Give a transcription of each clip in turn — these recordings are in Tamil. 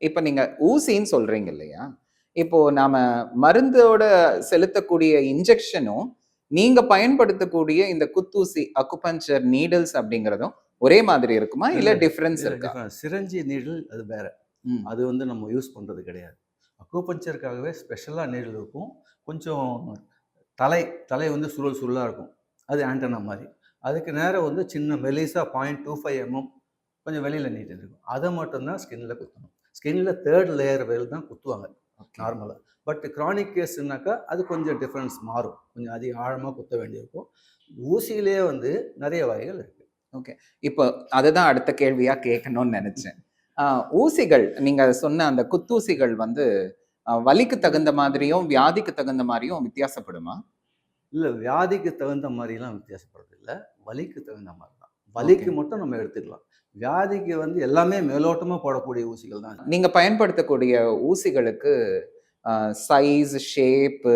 இப்ப நீங்க ஊசின்னு சொல்றீங்க இல்லையா? இப்போ நாம மருந்தோட செலுத்தக்கூடிய இன்ஜெக்ஷனும், நீங்க பயன்படுத்தக்கூடிய இந்த குத்தூசி, அக்குபஞ்சர் நீடில்ஸ் அப்படிங்கிறதும் ஒரே மாதிரி இருக்குமா? இல்ல டிஃபரன்ஸ் இருக்கா? டிஃபரன்ஸ். சிரஞ்சி நீடில் அது வேற. ம். அது வந்து நம்ம யூஸ் பண்றது கிடையாது. அக்குபஞ்சருக்காகவே ஸ்பெஷலா நீடில் இருக்கும். கொஞ்சம் தலை தலை வந்து சுருள் சுருளா இருக்கும். அது ஆண்டனா மாரி. அதுக்கு நேரா வந்து சின்ன மெலிசா 0.25 கொஞ்சம் வெளியில நீட்டிட்டு இருக்கும். அத மட்டும் தான் ஸ்கின்ல குத்தணும். ஸ்கின்ல 3 லேயர் வரையில தான் குத்துவாங்க ஓகே. நார்மலா. பட் கிரானிக் கேஸ்னாக்கா அது கொஞ்சம் டிஃபரன்ஸ் மாறும். கொஞ்சம் அதிக ஆழமா குத்த வேண்டியிருக்கும். ஊசியிலேயே வந்து நெறைய வகைகள் இருக்கு. ஓகே. இப்போ அதுதான் அடுத்த கேள்வியா கேட்கணும்னு நெனச்சேன். ஆ ஊசிகள் நீங்க சொன்ன அந்த குத்தூசிகள் வந்து வலிக்கு தகுந்த மாதிரியும், வியாதிக்கு தகுந்த மாரியும் வித்தியாசப்படுமா? இல்ல வியாதிக்கு தகுந்த மாரிலாம் வித்தியாசப்படுறது இல்ல. வலிக்கு தகுந்த மாரி தான். ஓகே. வலிக்கு மட்டும் நம்ம எடுத்துக்கலாம். வியாதிக்கு வந்து எல்லாமே மேலோட்டமா போடக்கூடிய ஊசிகள் தான். நீங்க பயன்படுத்தக்கூடிய ஊசிகளுக்கு அ சைஸ், ஷேப்பு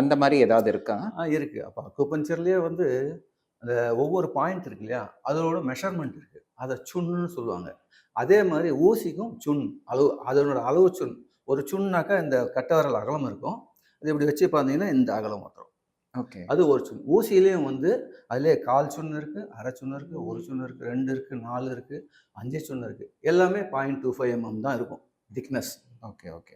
அந்த மாரி ஏதாவது இருக்கா? இருக்கு. அப்ப அக்குபஞ்சர்லயே வந்து அந்த ஒவ்வொரு பாயிண்ட் இருக்கு இல்லையா? அதோட மெஷர்மென்ட் இருக்கு. அத சுன்னு சொல்லுவாங்க. அதே மாரி ஊசிக்கும் சுன் அளவு அதனோட அளவு சுன். ஒரு சுன்னாக்கா இந்த கட்டை விரல் அகலம் இருக்கும். அது இப்படி வச்சு பார்த்தீங்கன்னா, இந்த அகலம் வந்துரும். ஓகே. அது ஒரு சுன். ஊசியிலயும் வந்து அதிலேயே 1/4 சுன் இருக்கு, 1/2 சுன் இருக்கு, 1 சுன் இருக்கு, 2 இருக்கு, 4 இருக்கு, 5 சுன் இருக்கு. எல்லாமே 0.25 தான் இருக்கும் திக்னஸ். Okay, okay.